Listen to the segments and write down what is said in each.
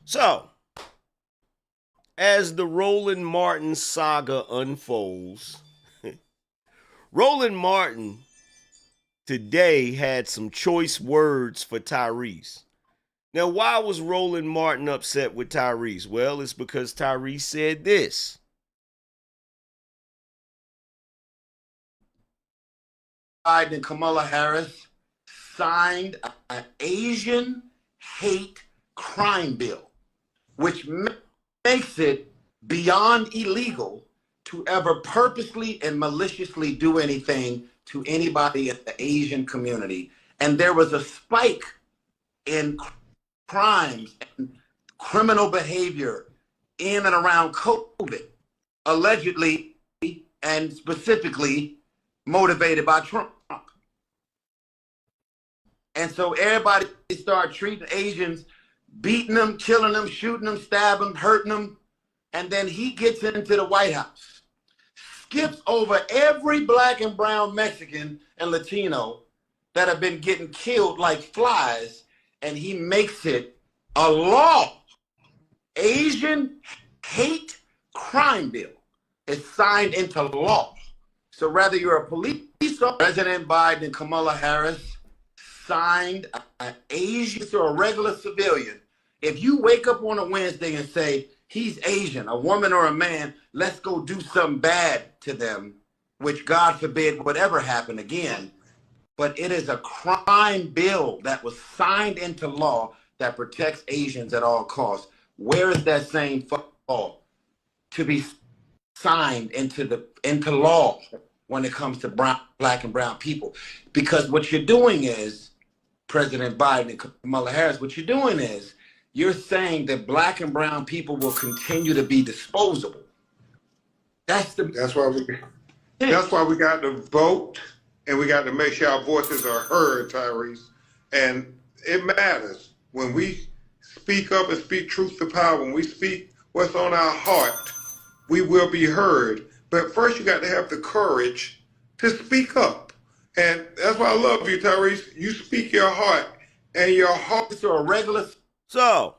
So, as the Roland Martin saga unfolds, Roland Martin today had some choice words for Tyrese. Now, why was Roland Martin upset with Tyrese? Well, it's because Tyrese said this. Biden and Kamala Harris signed an Asian hate crime bill, which makes it beyond illegal to ever purposely and maliciously do anything to anybody in the Asian community. And there was a spike in crimes and criminal behavior in and around COVID, allegedly and specifically motivated by Trump. And so everybody started treating Asians, beating them, killing them, shooting them, stabbing them, hurting them. And then he gets into the White House, skips over every black and brown Mexican and Latino that have been getting killed like flies, and he makes it a law. Asian hate crime bill is signed into law. So whether you're a police officer, President Biden and Kamala Harris signed an Asian or a regular civilian. If you wake up on a Wednesday and say, he's Asian, a woman or a man, let's go do something bad to them, which God forbid would ever happen again. But it is a crime bill that was signed into law that protects Asians at all costs. Where is that same law to be signed into law when it comes to black and brown people? Because what you're doing is, President Biden and Kamala Harris, what you're doing is you're saying that black and brown people will continue to be disposable. That's why we got to vote, and we got to make sure our voices are heard, Tyrese. And it matters when we speak up and speak truth to power. When we speak what's on our heart, we will be heard. But first, you got to have the courage to speak up. And that's why I love you, Tyrese. You speak your heart, and your hearts are regular. So,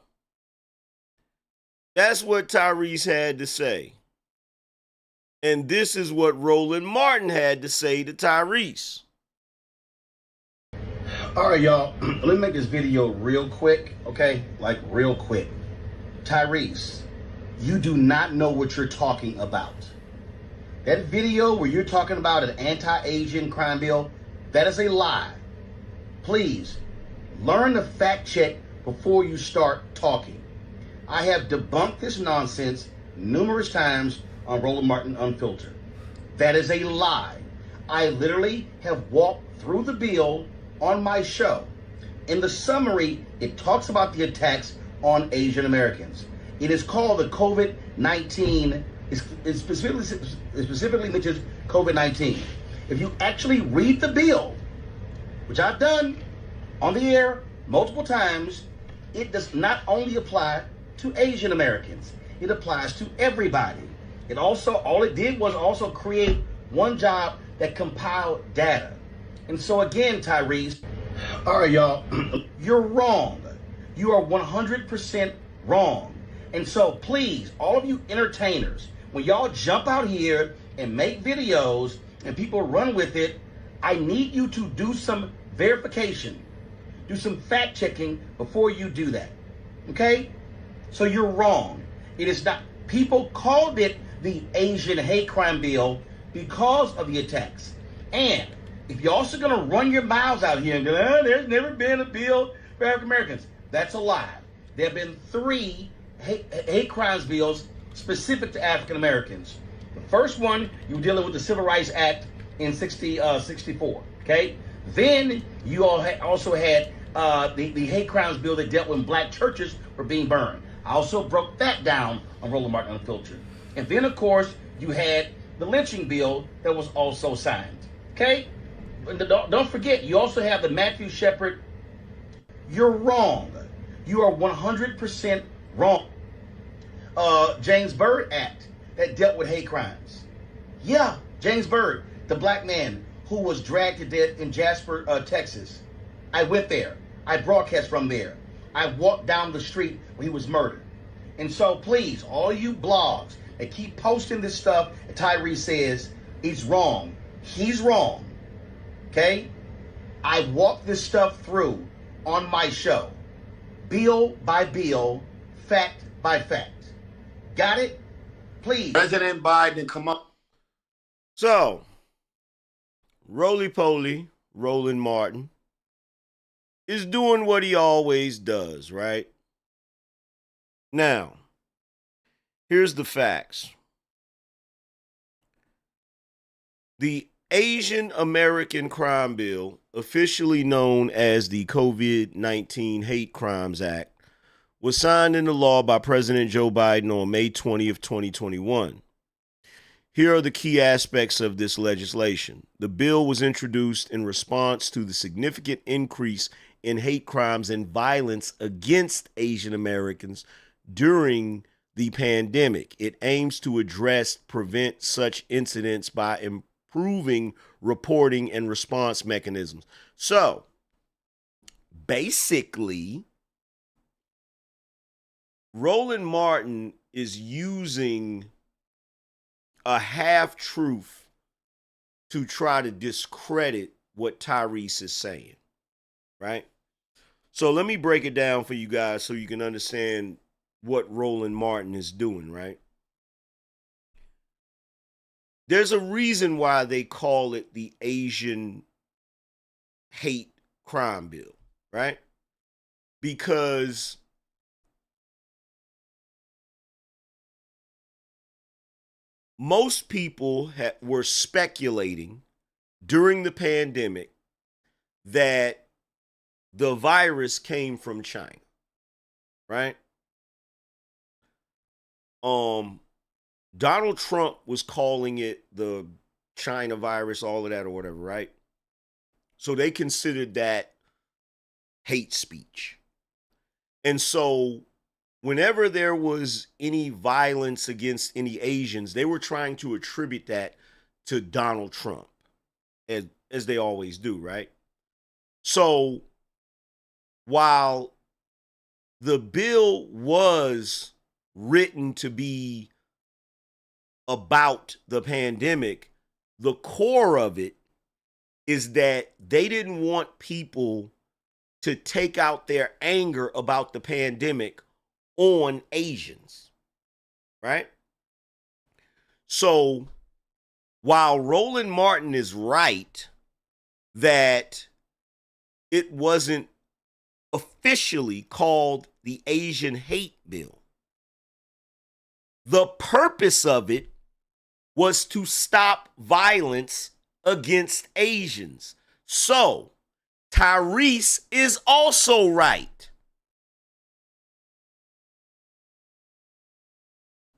that's what Tyrese had to say. And this is what Roland Martin had to say to Tyrese. All right, y'all. Let me make this video real quick, okay? Like, real quick. Tyrese, you do not know what you're talking about. That video where you're talking about an anti-Asian crime bill, that is a lie. Please, learn to fact check before you start talking. I have debunked this nonsense numerous times on Roland Martin Unfiltered. That is a lie. I literally have walked through the bill on my show. In the summary, it talks about the attacks on Asian Americans. It is called the COVID-19. It specifically mentions COVID-19. If you actually read the bill, which I've done on the air multiple times, it does not only apply to Asian Americans. It applies to everybody. It also, all it did was also create one job that compiled data. And so again, Tyrese, all right, y'all, you're wrong. You are 100% wrong. And so please, all of you entertainers, when y'all jump out here and make videos and people run with it, I need you to do some verification, do some fact checking before you do that, okay? So you're wrong. It is not, people called it the Asian hate crime bill because of the attacks. And if you're also gonna run your mouths out here and go, oh, there's never been a bill for African Americans, that's a lie. There have been 3 hate crimes bills specific to African Americans. The first one, you were dealing with the Civil Rights Act in 64, okay? Then you all also had the hate crimes bill that dealt when black churches were being burned. I also broke that down on Roland Martin Unfiltered. And then, of course, you had the lynching bill that was also signed, okay? But don't forget, you also have the Matthew Shepard. You're wrong. You are 100% wrong. James Byrd Act that dealt with hate crimes. Yeah, James Byrd, the black man who was dragged to death in Jasper, Texas. I went there. I broadcast from there. I walked down the street when he was murdered. And so please, all you blogs that keep posting this stuff, Tyrese says he's wrong. He's wrong. Okay? I walked this stuff through on my show. Bill by bill, fact by fact. Got it? Please. President Biden come up. So, roly-poly, Roland Martin, is doing what he always does, right? Now, here's the facts. The Asian American Crime Bill, officially known as the COVID-19 Hate Crimes Act, was signed into law by President Joe Biden on May 20th, 2021. Here are the key aspects of this legislation. The bill was introduced in response to the significant increase in hate crimes and violence against Asian Americans during the pandemic. It aims to prevent such incidents by improving reporting and response mechanisms. So, basically, Roland Martin is using a half-truth to try to discredit what Tyrese is saying, right? So let me break it down for you guys so you can understand what Roland Martin is doing, right? There's a reason why they call it the Asian Hate Crime Bill, right? Because most people were speculating during the pandemic that the virus came from China, right? Donald Trump was calling it the China virus, all of that or whatever, right? So they considered that hate speech. And so whenever there was any violence against any Asians, they were trying to attribute that to Donald Trump, as they always do, right? So while the bill was written to be about the pandemic, the core of it is that they didn't want people to take out their anger about the pandemic on Asians, right? So while Roland Martin is right that it wasn't officially called the Asian Hate Bill, the purpose of it was to stop violence against Asians. So Tyrese is also right.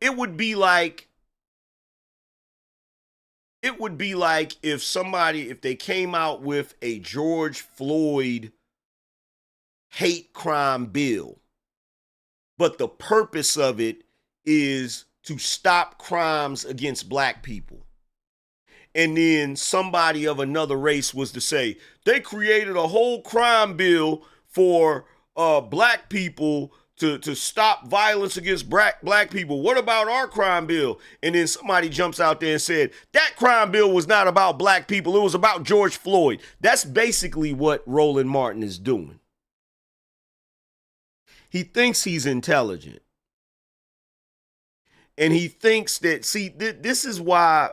It would be like if they came out with a George Floyd hate crime bill, but the purpose of it is to stop crimes against black people. And then somebody of another race was to say, they created a whole crime bill for black people to stop violence against black people. What about our crime bill? And then somebody jumps out there and said, that crime bill was not about black people. It was about George Floyd. That's basically what Roland Martin is doing. He thinks he's intelligent. And he thinks that, see, this is why.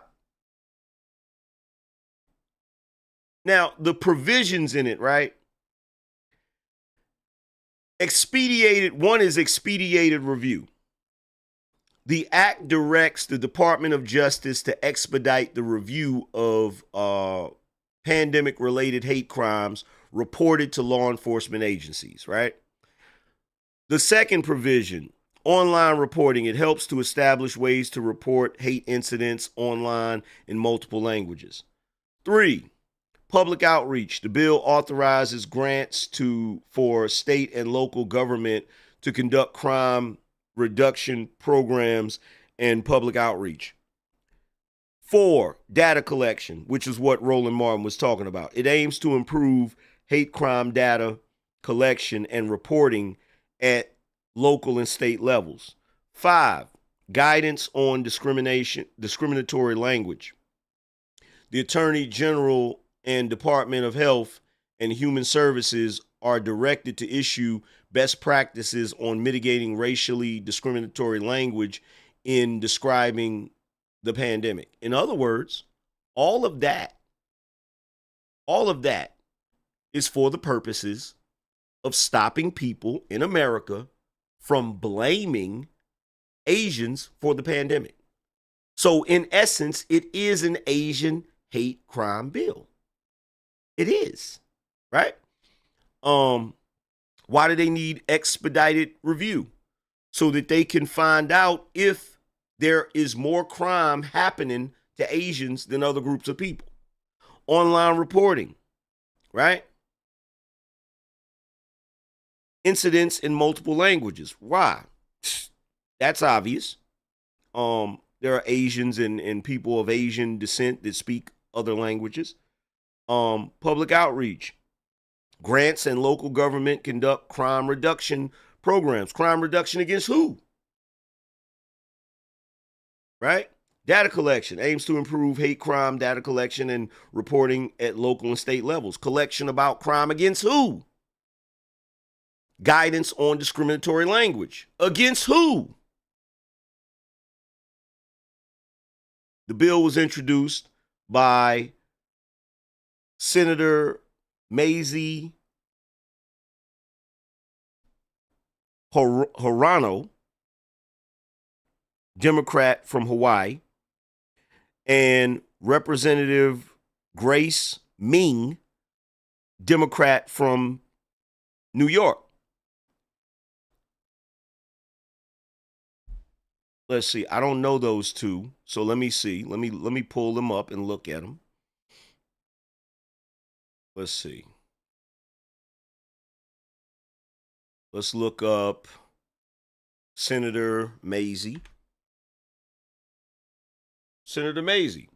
Now, the provisions in it, right? One is expedited review. The act directs the Department of Justice to expedite the review of pandemic-related hate crimes reported to law enforcement agencies, right? The second provision, online reporting. It helps to establish ways to report hate incidents online in multiple languages. 3, public outreach. The bill authorizes grants for state and local government to conduct crime reduction programs and public outreach. 4, data collection, which is what Roland Martin was talking about. It aims to improve hate crime data collection and reporting at local and state levels. 5, guidance on discriminatory language. The Attorney General and Department of Health and Human Services are directed to issue best practices on mitigating racially discriminatory language in describing the pandemic. In other words, all of that is for the purposes of stopping people in America from blaming Asians for the pandemic. So in essence, it is an Asian hate crime bill. It is, right? Why do they need expedited review? So that they can find out if there is more crime happening to Asians than other groups of people. Online reporting, right? Incidents in multiple languages. Why? That's obvious. There are Asians and people of Asian descent that speak other languages. Public outreach. Grants and local government conduct crime reduction programs. Crime reduction against who? Right? Data collection aims to improve hate crime data collection and reporting at local and state levels. Collection about crime against who? Guidance on discriminatory language. Against who? The bill was introduced by Senator Mazie Hirono, Democrat from Hawaii, and Representative Grace Ming, Democrat from New York. Let's see. I don't know those two, so let me see. Let me pull them up and look at them. Let's see. Let's look up Senator Mazie. Senator Mazie.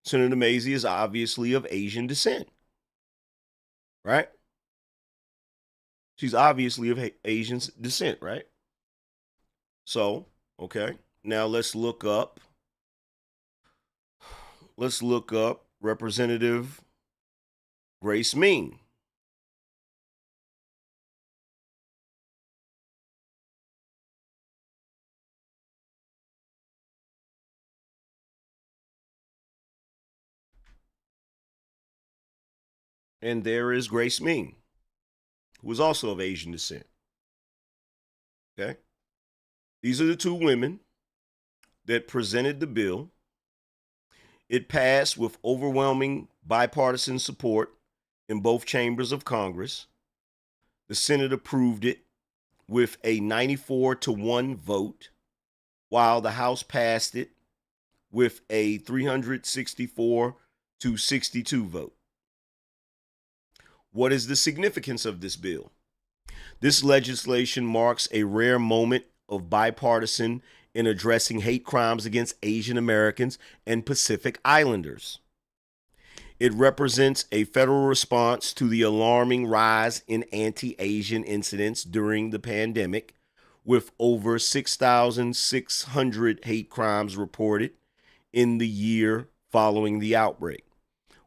Senator Mazie is obviously of Asian descent, right? She's obviously of Asian descent, right? So, okay. Now let's look up Representative Grace Ming. And there is Grace Ming, who is also of Asian descent. Okay? These are the two women that presented the bill. It passed with overwhelming bipartisan support in both chambers of Congress. The Senate approved it with a 94-1 vote, while the House passed it with a 364-62 vote. What is the significance of this bill? This legislation marks a rare moment of bipartisan in addressing hate crimes against Asian Americans and Pacific Islanders. It represents a federal response to the alarming rise in anti-Asian incidents during the pandemic, with over 6,600 hate crimes reported in the year following the outbreak.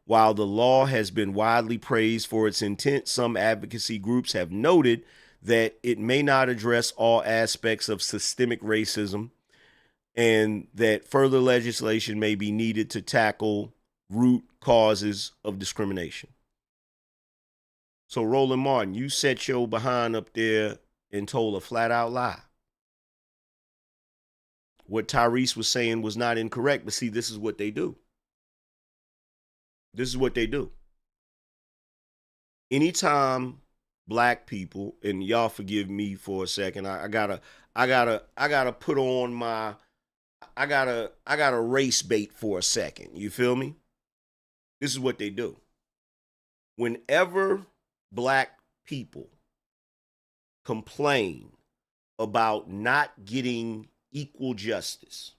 While the law has been widely praised for its intent, some advocacy groups have noted that it may not address all aspects of systemic racism and that further legislation may be needed to tackle root causes of discrimination. So, Roland Martin, you set your behind up there and told a flat out lie. What Tyrese was saying was not incorrect, but see, this is what they do. This is what they do. Anytime black people, and y'all forgive me for a second, I gotta put on my, I gotta race bait for a second. You feel me? This is what they do. Whenever black people complain about not getting equal justice,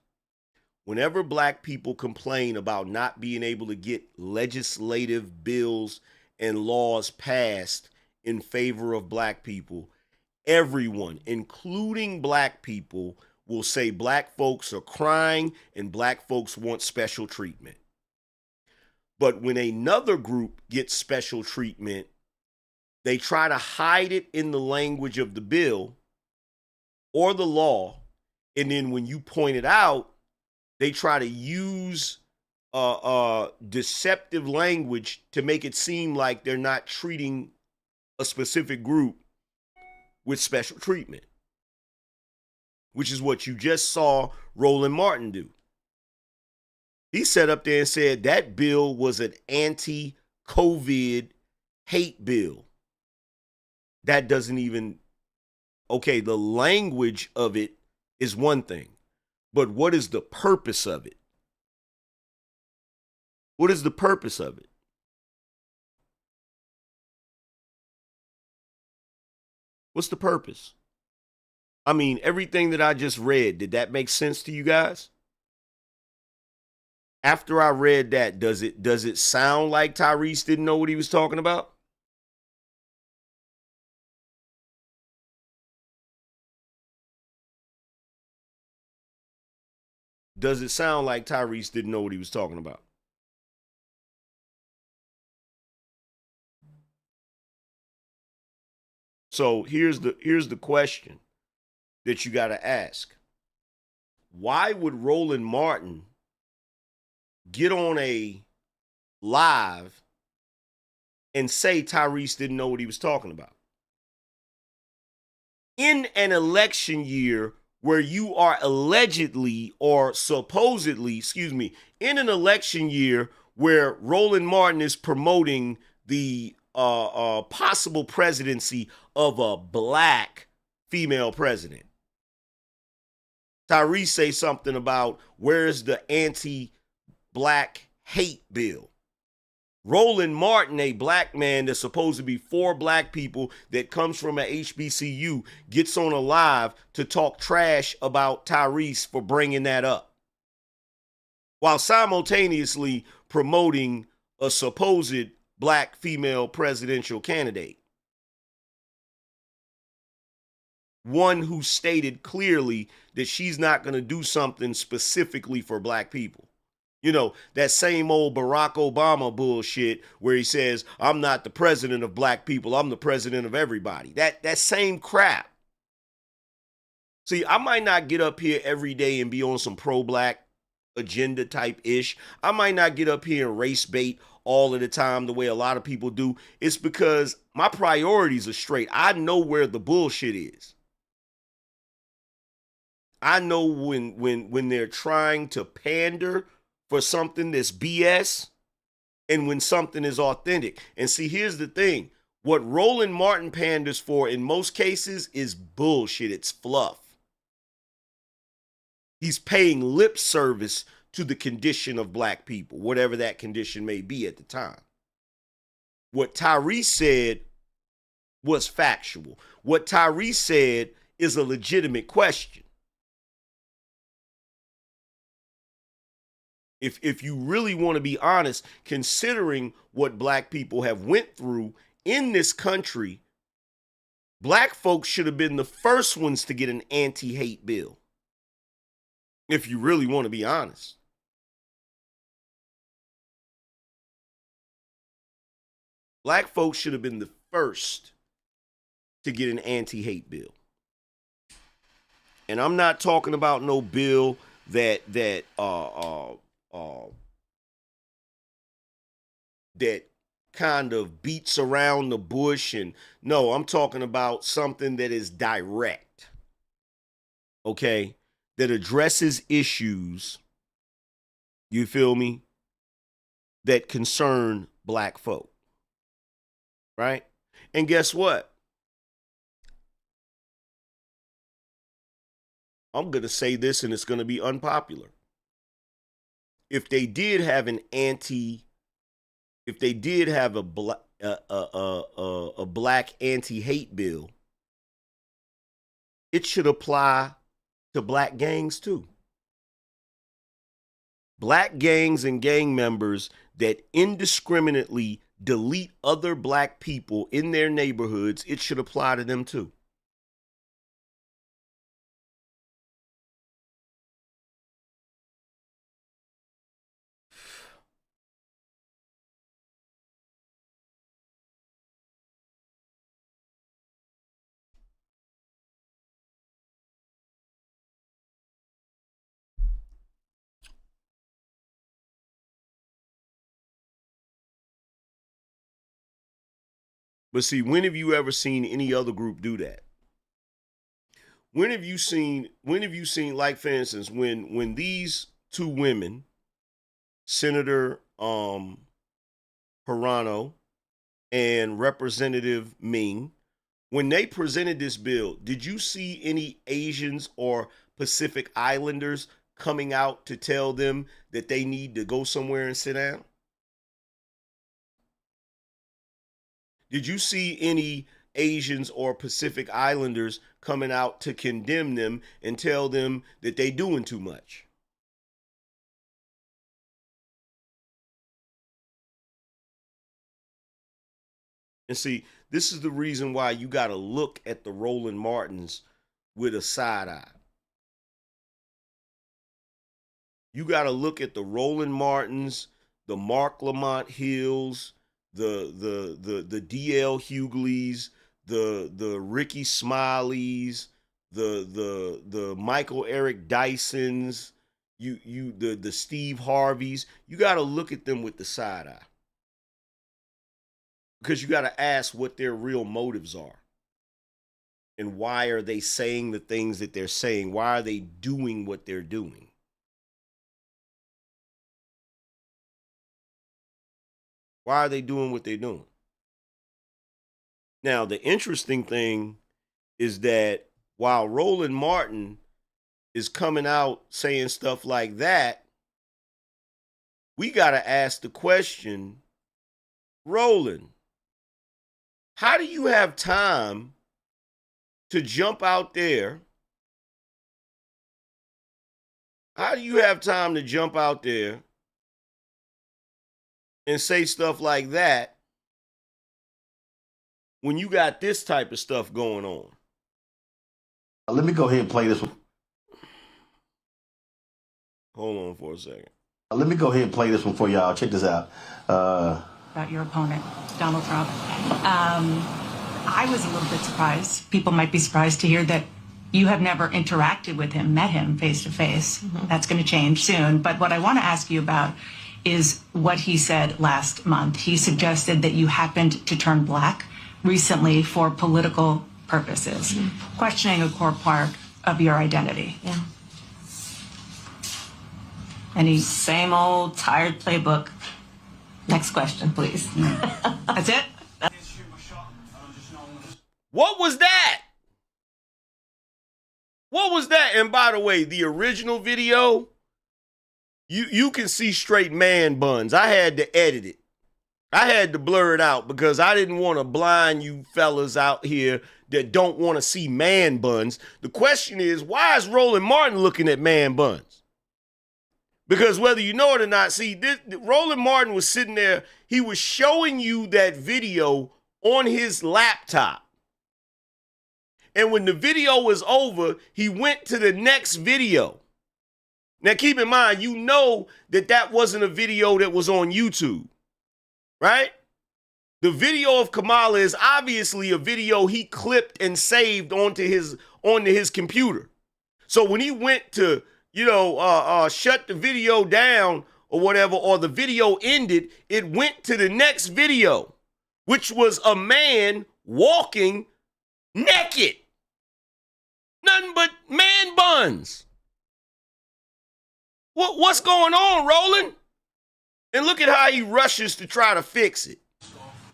whenever black people complain about not being able to get legislative bills and laws passed in favor of black people, everyone, including black people, will say black folks are crying and black folks want special treatment. But when another group gets special treatment, they try to hide it in the language of the bill or the law. And then when you point it out, they try to use deceptive language to make it seem like they're not treating a specific group with special treatment, which is what you just saw Roland Martin do. He sat up there and said that bill was an anti-COVID hate bill. That doesn't even, okay, the language of it is one thing, but what is the purpose of it? What is the purpose of it? What's the purpose? I mean, everything that I just read, did that make sense to you guys? After I read that, does it sound like Tyrese didn't know what he was talking about? Does it sound like Tyrese didn't know what he was talking about? So here's the question that you got to ask. Why would Roland Martin get on a live and say Tyrese didn't know what he was talking about? In an election year where you are allegedly or supposedly, in an election year where Roland Martin is promoting the possible presidency of a black female president. Tyrese say something about where's the anti-black hate bill. Roland Martin, a black man that's supposed to be for black people that comes from a HBCU, gets on a live to talk trash about Tyrese for bringing that up, while simultaneously promoting a supposed black female presidential candidate. One who stated clearly that she's not going to do something specifically for black people. You know, that same old Barack Obama bullshit where he says, I'm not the president of black people, I'm the president of everybody. That same crap. See, I might not get up here every day and be on some pro-black agenda type ish. I might not get up here and race bait all of the time the way a lot of people do. It's because my priorities are straight. I know where the bullshit is. I know when they're trying to pander for something that's BS and when something is authentic. And see, here's the thing. What Roland Martin panders for in most cases is bullshit. It's fluff. He's paying lip service to the condition of black people, whatever that condition may be at the time. What Tyrese said was factual. What Tyrese said is a legitimate question. If you really want to be honest, considering what black people have went through in this country, black folks should have been the first ones to get an anti-hate bill. If you really want to be honest. Black folks should have been the first to get an anti-hate bill. And I'm not talking about no bill that kind of beats around the bush. And no, I'm talking about something that is direct, okay, that addresses issues, you feel me, that concern black folk, right? And guess what? I'm going to say this and it's going to be unpopular. If they did have a black anti-hate bill, it should apply to black gangs too. black gangs and gang members that indiscriminately delete other black people in their neighborhoods, it should apply to them too. But see, when have you ever seen any other group do that? When have you seen, like, for instance, when these two women, Senator Hirano and Representative Ming, when they presented this bill, did you see any Asians or Pacific Islanders coming out to tell them that they need to go somewhere and sit down? Did you see any Asians or Pacific Islanders coming out to condemn them and tell them that they doing too much? And see, this is the reason why you got to look at the Roland Martins with a side eye. You got to look at the Roland Martins, the Mark Lamont Hills, the D.L. Hugleys, the Ricky Smileys, the Michael Eric Dysons, the Steve Harveys. You got to look at them with the side eye, because you got to ask what their real motives are, and why are they saying the things that they're saying? Why are they doing what they're doing? Why are they doing what they're doing? Now, the interesting thing is that while Roland Martin is coming out saying stuff like that, we got to ask the question, Roland, how do you have time to jump out there? How do you have time to jump out there and say stuff like that when you got this type of stuff going on? Let me go ahead and play this one. Hold on for a second. Let me go ahead and play this one for y'all. Check this out. About your opponent, Donald Trump. I was a little bit surprised. People might be surprised to hear that you have never interacted with him, met him face to face. That's going to change soon. But what I want to ask you about is what he said last month. He suggested that you happened to turn black recently for political purposes, questioning a core part of your identity. Yeah. Any Same old tired playbook. Next question, please. That's it? What was that? What was that? And by the way, the original video, you can see straight man buns. I had to edit it. I had to blur it out because I didn't want to blind you fellas out here that don't want to see man buns. The question is, why is Roland Martin looking at man buns? Because whether you know it or not, see, Roland Martin was sitting there, he was showing you that video on his laptop. And when the video was over, he went to the next video. Now, keep in mind, you know that wasn't a video that was on YouTube, right? The video of Kamala is obviously a video he clipped and saved onto his computer. So when he went to, shut the video down or whatever, or the video ended, it went to the next video, which was a man walking naked. Nothing but man buns. What's going on, Roland? And look at how he rushes to try to fix it.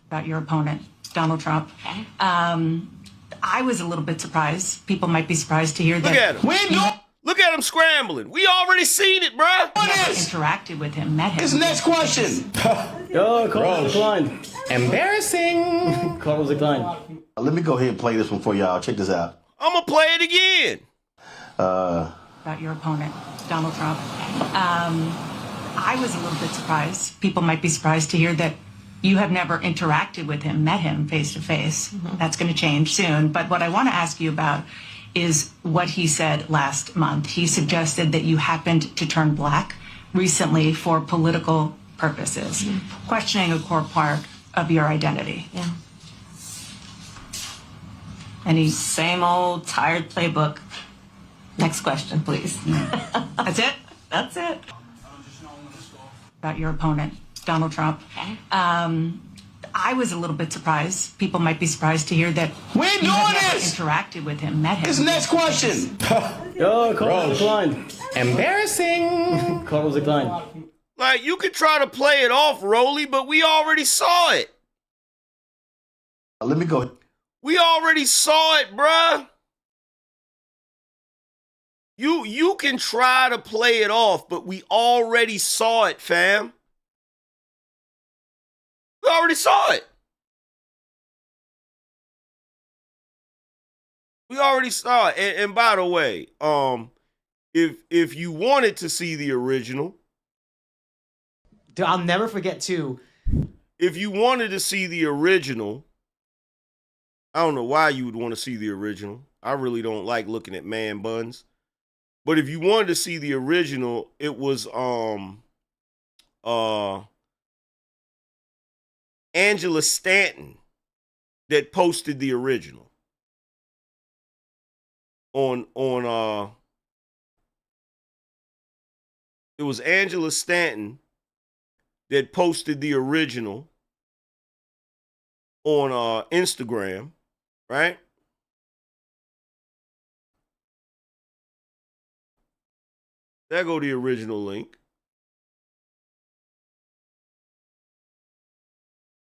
About your opponent, Donald Trump. I was a little bit surprised. People might be surprised to hear that. Look at him. Look at him scrambling. We already seen it, bruh. Interacted with him, met him. This next question. Oh, call declined. Embarrassing. Call declined. Let me go ahead and play this one for y'all. Check this out. I'm going to play it again. About your opponent, Donald Trump. I was a little bit surprised. People might be surprised to hear that you have never interacted with him, met him face to face. That's going to change soon. But what I want to ask you about is what he said last month. He suggested that you happened to turn black recently for political purposes, questioning a core part of your identity. Yeah. Any Same old tired playbook. Next question, please. That's it? That's it. About your opponent, Donald Trump. Okay. I was a little bit surprised. People might be surprised to hear that We ain't you have doing never this! interacted with him, met him. This next question. Oh, call declined. Embarrassing. Call declined. Like, you could try to play it off, Rolly, but we already saw it. Let me go. We already saw it, bruh. You can try to play it off, but we already saw it, fam. We already saw it. We already saw it. And by the way, if you wanted to see the original, Dude, I'll never forget too. if you wanted to see the original, I don't know why you would want to see the original. I really don't like looking at man buns. But if you wanted to see the original, it was Angela Stanton that posted the original on it was Angela Stanton that posted the original on Instagram, right? There go the original link.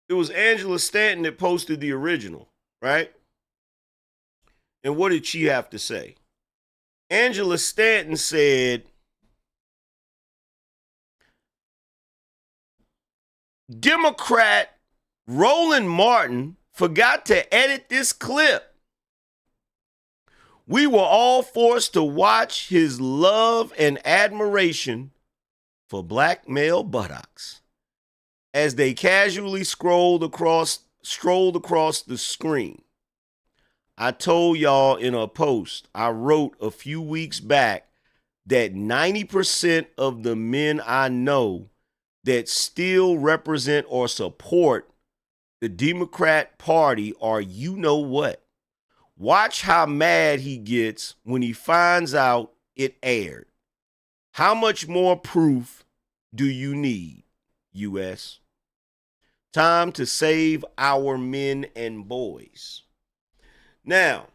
It was Angela Stanton that posted the original, right? And what did she have to say? Angela Stanton said, Democrat Roland Martin forgot to edit this clip. We were all forced to watch his love and admiration for black male buttocks as they casually strolled across the screen. I told y'all in a post I wrote a few weeks back that 90% of the men I know that still represent or support the Democrat Party are you know what. Watch how mad he gets when he finds out it aired. How much more proof do you need, U.S.? Time to save our men and boys. Now,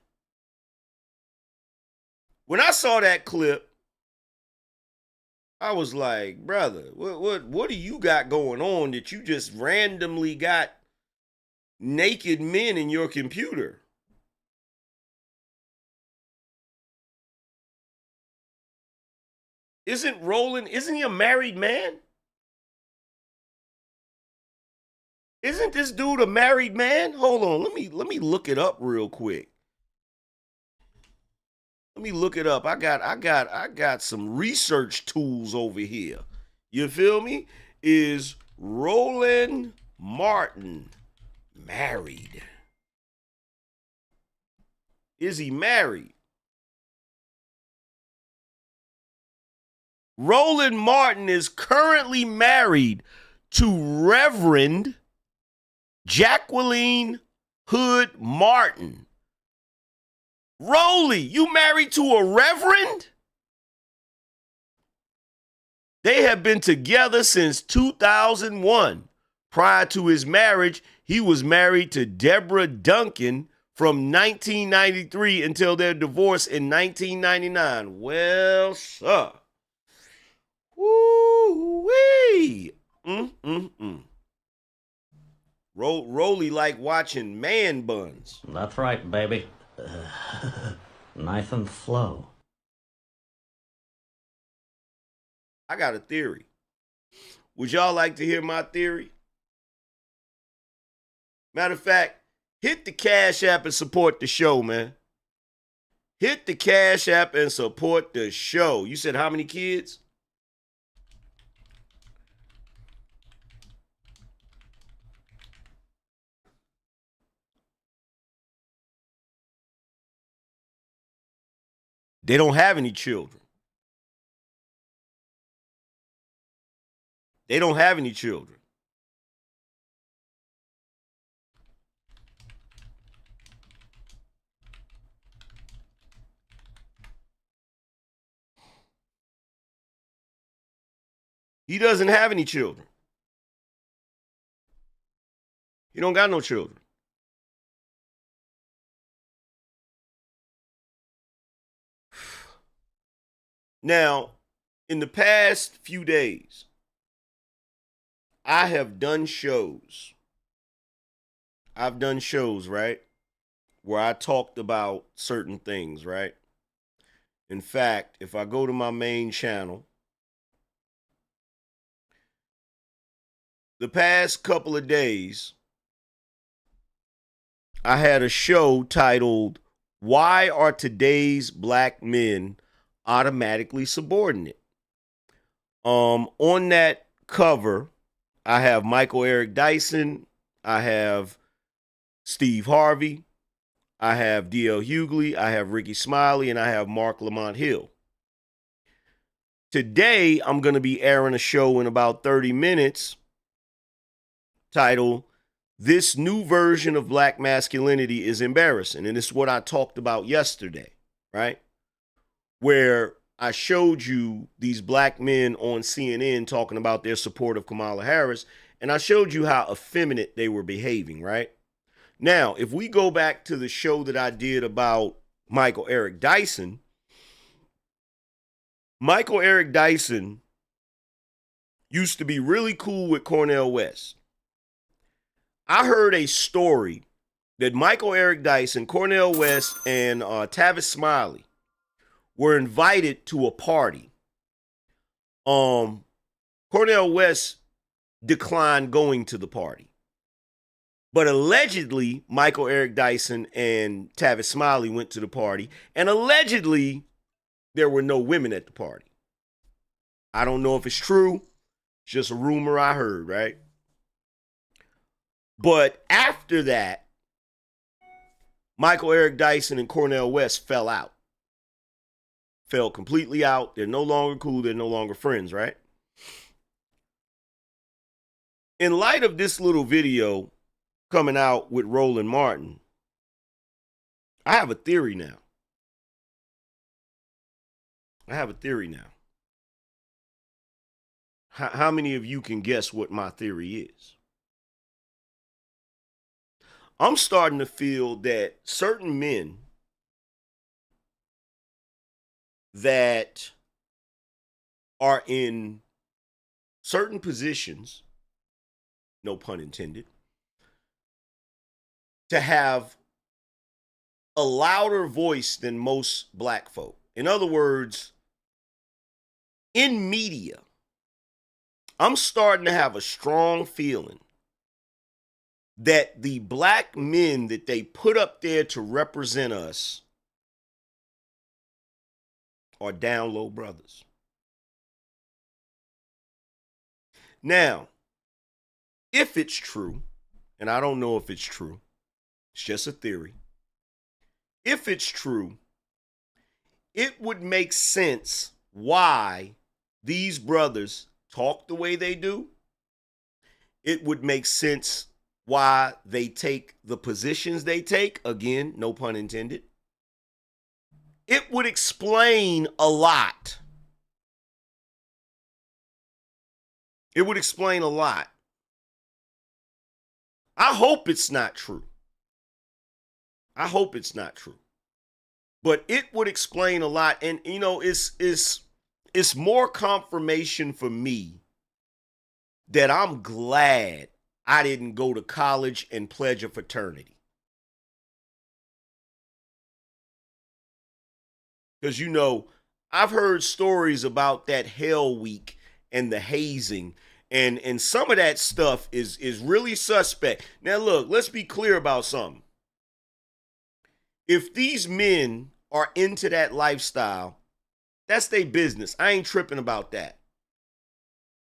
when I saw that clip, I was like, brother, what do you got going on that you just randomly got naked men in your computer? Isn't he a married man? Isn't this dude a married man? Hold on, let me look it up real quick. Let me look it up. I got some research tools over here. You feel me? Is Roland Martin married? Is he married? Roland Martin is currently married to Reverend Jacqueline Hood Martin. Rolly, you married to a reverend? They have been together since 2001. Prior to his marriage, he was married to Deborah Duncan from 1993 until their divorce in 1999. Well, sir. Woo-wee. Rolly like watching man buns. That's right, baby. Nice and slow. I got a theory. Would y'all like to hear my theory? Matter of fact, hit the Cash App and support the show, man. Hit the Cash App and support the show. You said how many kids? They don't have any children. They don't have any children. He doesn't have any children. He don't got no children. Now, in the past few days, I have done shows. I've done shows, right? Where I talked about certain things, right? In fact, if I go to my main channel, the past couple of days, I had a show titled, Why Are Today's Black Men Automatically Subordinate? On that cover, I have Michael Eric Dyson, I have Steve Harvey, I have D.L. Hughley, I have Ricky Smiley, and I have Mark Lamont Hill. Today, I'm going to be airing a show in about 30 minutes titled, This New Version of Black Masculinity is Embarrassing. And this is what I talked about yesterday, right? Where I showed you these black men on CNN talking about their support of Kamala Harris, and I showed you how effeminate they were behaving, right? Now, if we go back to the show that I did about Michael Eric Dyson, Michael Eric Dyson used to be really cool with Cornel West. I heard a story that Michael Eric Dyson, Cornel West, and Tavis Smiley were invited to a party. Cornel West declined going to the party. But allegedly, Michael Eric Dyson and Tavis Smiley went to the party, and allegedly, there were no women at the party. I don't know if it's true. It's just a rumor I heard, right? But after that, Michael Eric Dyson and Cornel West fell out. Fell completely out. They're no longer cool. They're no longer friends, right? In light of this little video coming out with Roland Martin, I have a theory now. How many of you can guess what my theory is? I'm starting to feel that certain men that are in certain positions, no pun intended, to have a louder voice than most black folk. In other words, in media, I'm starting to have a strong feeling that the black men that they put up there to represent us are down low brothers. Now, if it's true, and I don't know if it's true, it's just a theory. If it's true, it would make sense why these brothers talk the way they do. It would make sense why they take the positions they take. Again, no pun intended. It would explain a lot. It would explain a lot. I hope it's not true. I hope it's not true. But it would explain a lot. And, you know, it's more confirmation for me that I'm glad I didn't go to college and pledge a fraternity. Because, you know, I've heard stories about that Hell Week and the hazing. And some of that stuff is really suspect. Now, look, let's be clear about something. If these men are into that lifestyle, that's their business. I ain't tripping about that.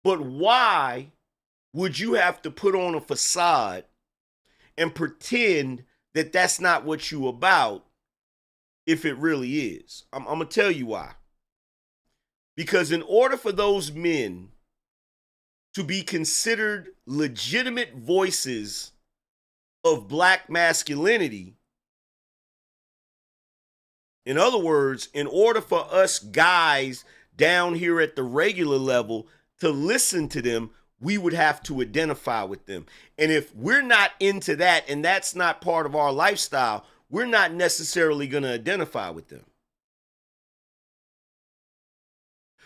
But why would you have to put on a facade and pretend that that's not what you about if it really is. I'm going to tell you why. Because in order for those men to be considered legitimate voices of black masculinity, in other words, in order for us guys down here at the regular level to listen to them, we would have to identify with them. And if we're not into that and that's not part of our lifestyle, we're not necessarily going to identify with them.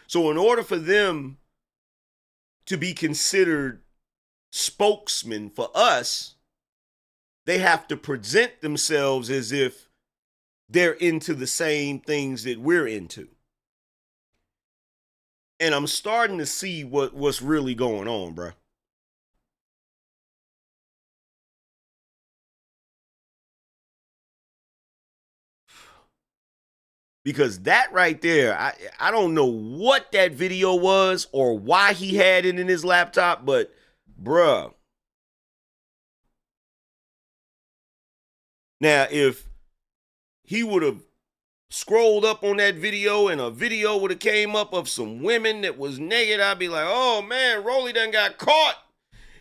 So in order for them to be considered spokesmen for us, they have to present themselves as if they're into the same things that we're into. And I'm starting to see what's really going on, bro. Because that right there, I don't know what that video was or why he had it in his laptop, but bruh. Now, if he would have scrolled up on that video and a video would have came up of some women that was naked, I'd be like, oh man, Rolly done got caught.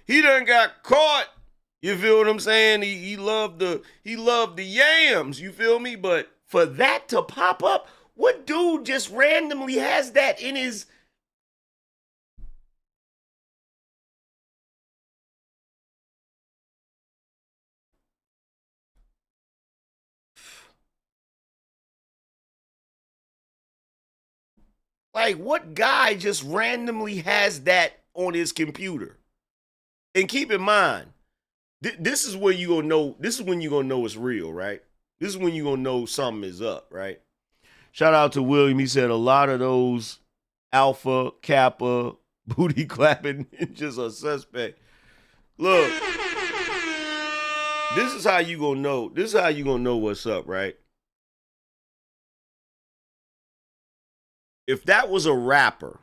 He done got caught. You feel what I'm saying? He loved the yams, you feel me? But for that to pop up, what dude just randomly has that in his... Like, what guy just randomly has that on his computer? And keep in mind, this is where you gonna know. This is when you gonna know it's real, right? This is when you gonna know something is up, right? Shout out to William. He said a lot of those alpha, kappa, booty clapping ninjas are suspect. Look, this is how you gonna know. This is how you gonna know what's up, right? If that was a rapper,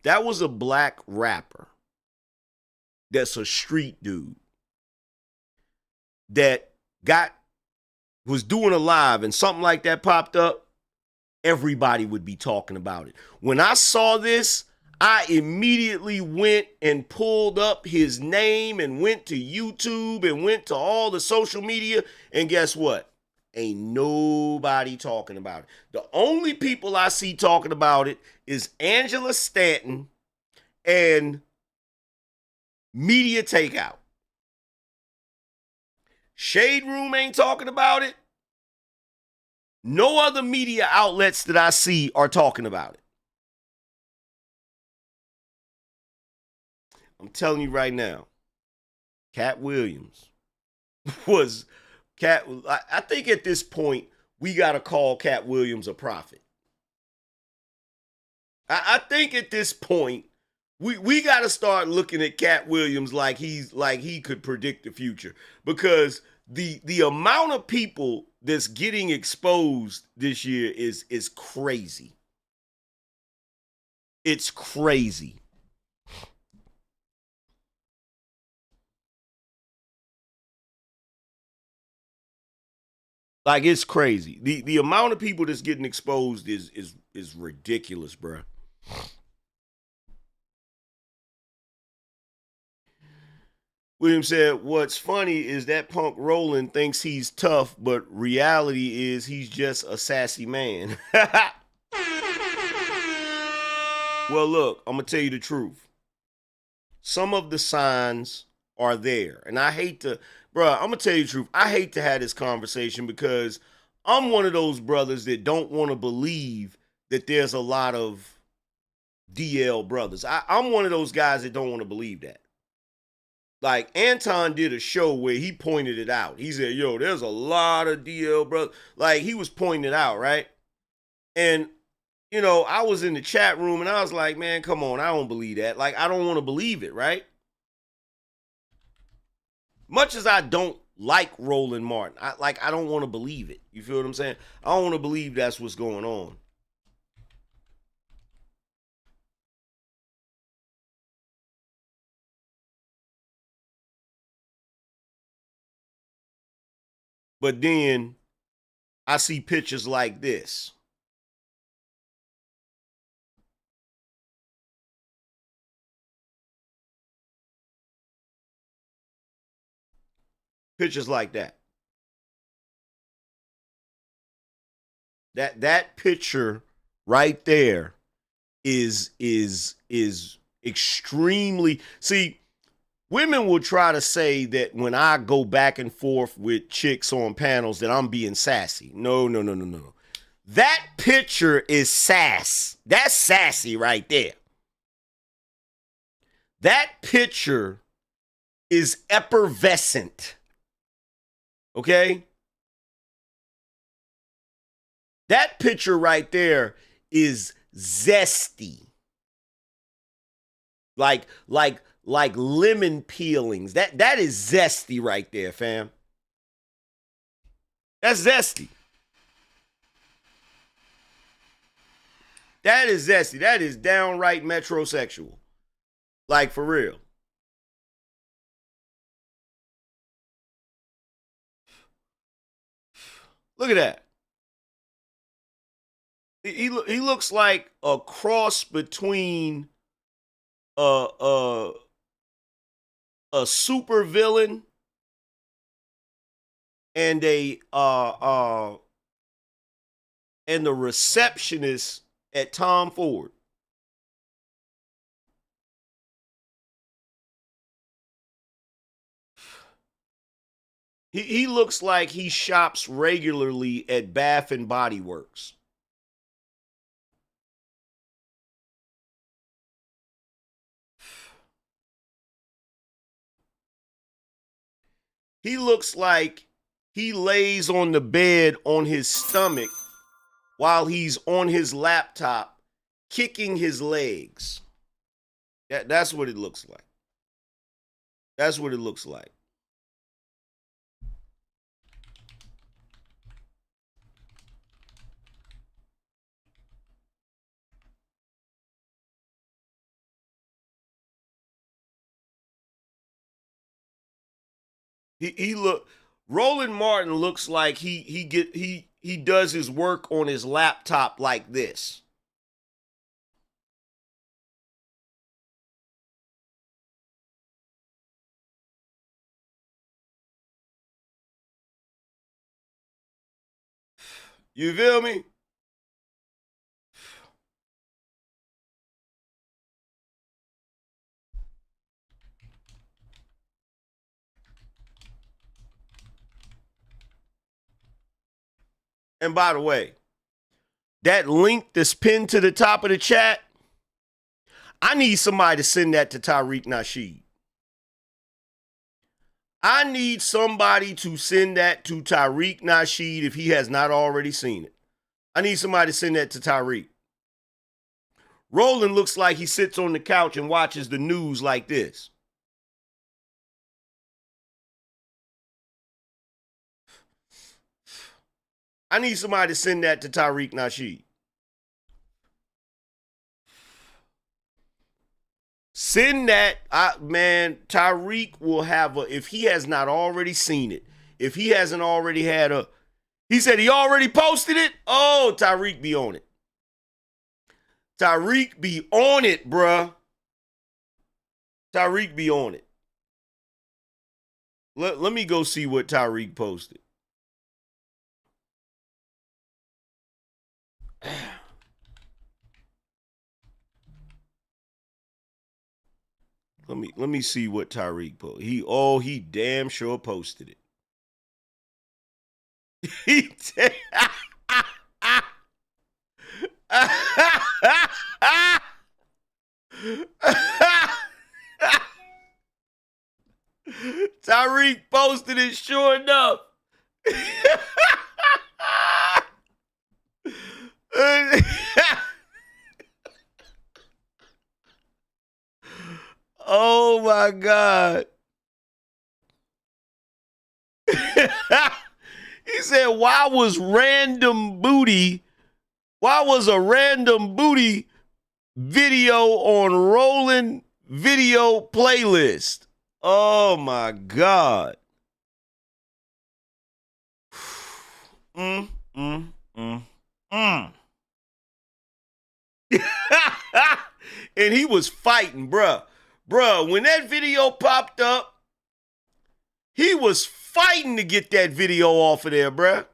that was a black rapper, that's a street dude that was doing a live and something like that popped up, everybody would be talking about it. When I saw this, I immediately went and pulled up his name and went to YouTube and went to all the social media, and guess what? Ain't nobody talking about it. The only people I see talking about it is Angela Stanton and Media Takeout. Shade Room ain't talking about it. No other media outlets that I see are talking about it. I'm telling you right now, Cat Williams was... I think at this point, we got to call Cat Williams a prophet. I think at this point, we got to start looking at Cat Williams like he could predict the future, because the amount of people that's getting exposed this year is crazy. It's crazy. Like, it's crazy. The amount of people that's getting exposed is ridiculous, bro. William said, what's funny is that punk Roland thinks he's tough, but reality is he's just a sassy man. Well, look, I'm going to tell you the truth. Some of the signs are there. And I hate to... Bro, I'm going to tell you the truth. I hate to have this conversation because I'm one of those brothers that don't want to believe that there's a lot of DL brothers. I'm one of those guys that don't want to believe that. Like, Anton did a show where he pointed it out. He said, yo, there's a lot of DL brothers. Like, he was pointing it out, right? And, you know, I was in the chat room and I was like, man, come on, I don't believe that. Like, I don't want to believe it, right? Much as I don't like Roland Martin, I don't want to believe it. You feel what I'm saying? I don't want to believe that's what's going on. But then I see pictures like this. Pictures like that. That picture right there is extremely, see, women will try to say that when I go back and forth with chicks on panels that I'm being sassy. No. That picture is sass. That's sassy right there. That picture is effervescent. Okay? That picture right there is zesty. Like lemon peelings. That is zesty right there, fam. That's zesty. That is zesty. That is downright metrosexual. Like, for real. Look at that. He looks like a cross between a super villain and the receptionist at Tom Ford. He looks like he shops regularly at Bath and Body Works. He looks like he lays on the bed on his stomach while he's on his laptop kicking his legs. That's what it looks like. That's what it looks like. Roland Martin looks like he does his work on his laptop like this. You feel me? And by the way, that link that's pinned to the top of the chat, I need somebody to send that to Tariq Nasheed. I need somebody to send that to Tariq Nasheed if he has not already seen it. I need somebody to send that to Tariq. Roland looks like he sits on the couch and watches the news like this. I need somebody to send that to Tariq Nasheed. Send that, man. Tariq will have if he has not already seen it, if he hasn't already had he said he already posted it. Oh, Tariq be on it. Tariq be on it, bruh. Tariq be on it. Let me go see what Tariq posted. Let me see what Tariq posted. He damn sure posted it. Tariq posted it, sure enough. Oh my God. He said, why was a random booty video on Roland video playlist? Oh my God. And he was fighting, bruh. Bruh, when that video popped up, he was fighting to get that video off of there, bruh.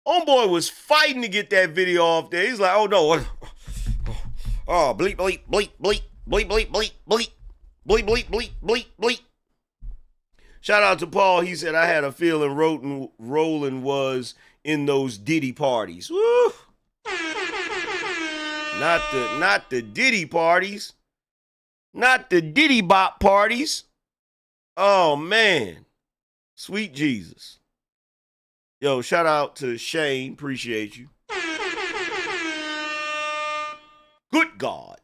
Homeboy was fighting to get that video off there. He's like, oh no. Oh, bleep, bleep, bleep, bleep, bleep, bleep, bleep, bleep, bleep, bleep, bleep, bleep, bleep. Shout out to Paul. He said, I had a feeling Roland was in those Diddy parties. Woo! Not the Diddy parties. Not the Diddy Bop parties. Oh, man. Sweet Jesus. Yo, shout out to Shane. Appreciate you. Good God.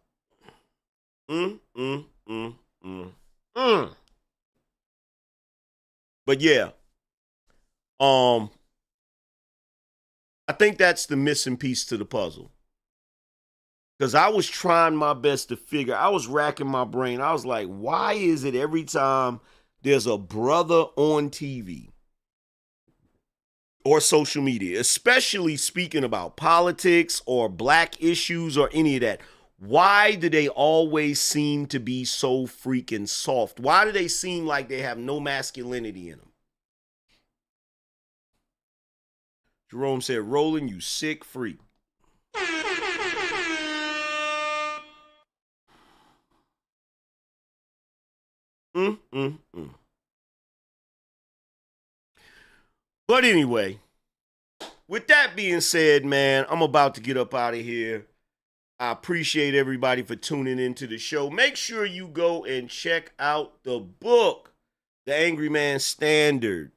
But yeah. I think that's the missing piece to the puzzle. Because I was trying my best to figure, I was racking my brain. I was like, why is it every time there's a brother on TV or social media, especially speaking about politics or black issues or any of that, why do they always seem to be so freaking soft? Why do they seem like they have no masculinity in them? Jerome said, Roland, you sick freak. But anyway, with that being said, man, I'm about to get up out of here. I appreciate everybody for tuning into the show. Make sure you go and check out the book, The Angryman Standard.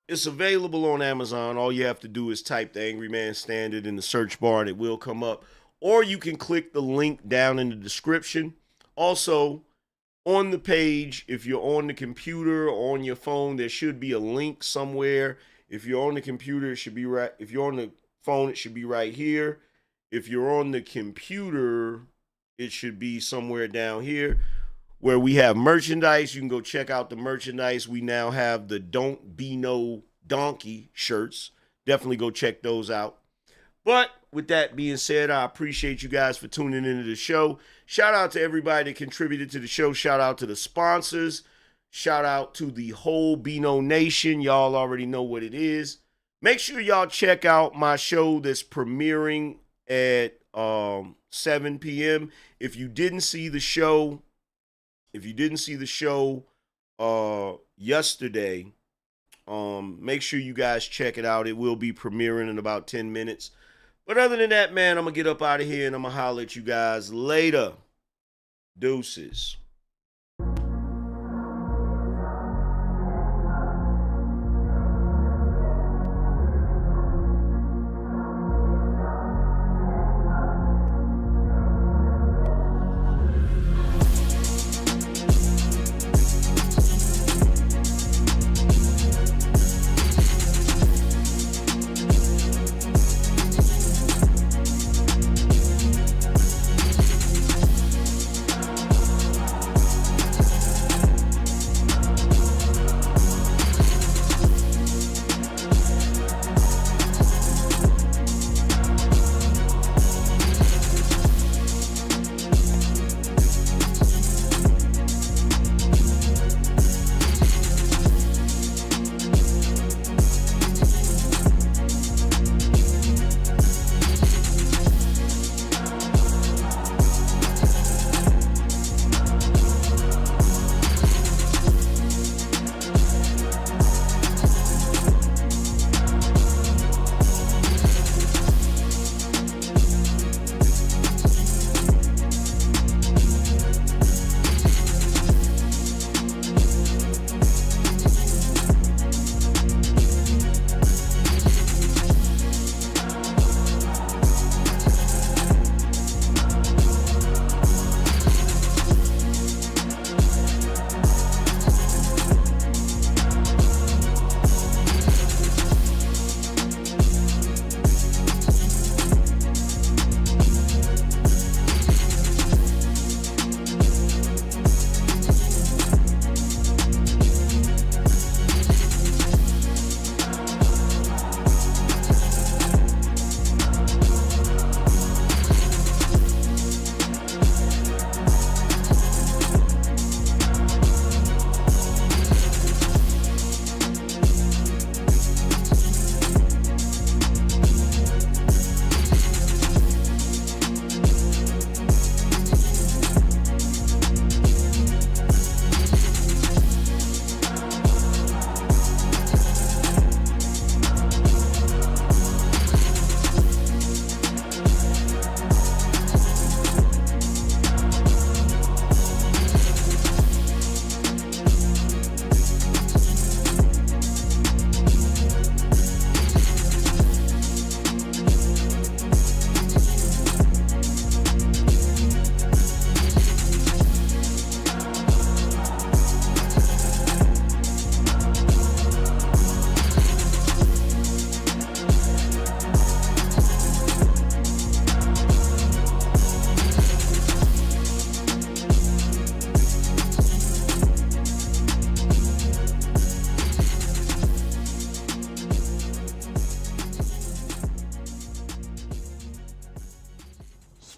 It's available on Amazon. All you have to do is type The Angryman Standard in the search bar and it will come up. Or you can click the link down in the description. Also, on the page, if you're on the computer or on your phone, there should be a link somewhere. If you're on the computer, it should be right. If you're on the phone, it should be right here. If you're on the computer, it should be somewhere down here where we have merchandise. You can go check out the merchandise. We now have the Don't Be No Donkey shirts. Definitely go check those out. But with that being said, I appreciate you guys for tuning into the show. Shout out to everybody that contributed to the show. Shout out to the sponsors. Shout out to the whole BINO Nation. Y'all already know what it is. Make sure y'all check out my show that's premiering at 7 p.m. If you didn't see the show, yesterday, make sure you guys check it out. It will be premiering in about 10 minutes. But other than that, man, I'm going to get up out of here and I'm going to holler at you guys later. Deuces.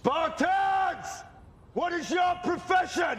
Spartans! What is your profession?